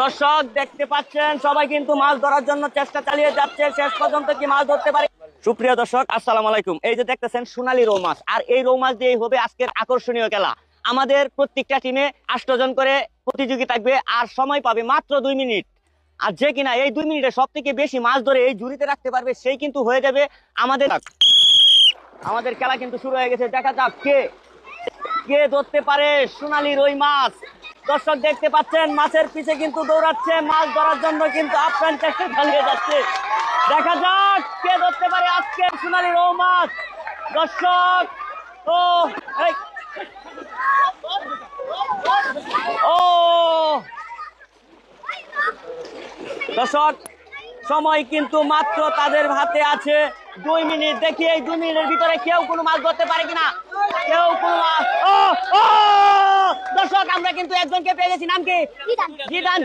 দর্শক দেখতে পাচ্ছেন সবাই কিন্তু মাছ ধরার জন্য চেষ্টা চালিয়ে যাচ্ছে, শেষ পর্যন্ত কি মাছ ধরতে পারে। সুপ্রিয় দর্শক আসসালামু আলাইকুম। এই যে দেখতেছেন সোনালী রৌ মাছ, আর এই রৌ মাছ দিয়েই হবে আজকের আকর্ষণীয় খেলা। আমাদের প্রত্যেকটা টিমে 8 জন করে প্রতিযোগী থাকবে, আর সময় পাবে মাত্র 2 মিনিট। আর যে কিনা এই 2 মিনিটে সব থেকে বেশি মাছ ধরে এই ঝুড়িতে রাখতে পারবে সেই কিন্তু হয়ে যাবে আমাদের খেলা কিন্তু শুরু হয়ে গেছে। দেখা যাক কে কে ধরতে পারে সোনালী রুই মাছ। দর্শক দেখতে পাচ্ছেন মাছের পিছে কিন্তু দৌড়াচ্ছে, মাছ ধরার জন্য কিন্তু আপ্রাণ চেষ্টা চালিয়ে যাচ্ছে। দেখা যাক কে ধরতে পারে আজকে সোনালী রৌ মাছ। দর্শক ও এই ও দর্শক সময় কিন্তু মাত্র তাদের হাতে আছে 2 মিনিট। দেখি এই 2 মিনিটের ভিতরে কেউ কোনো মাছ ধরতে পারে কিনা, কেউ কোনো মাছ। ও ও দর্শক আমরা কিন্তু একজনকে পেয়ে গেছি, নাম কি? জিদান। জিদান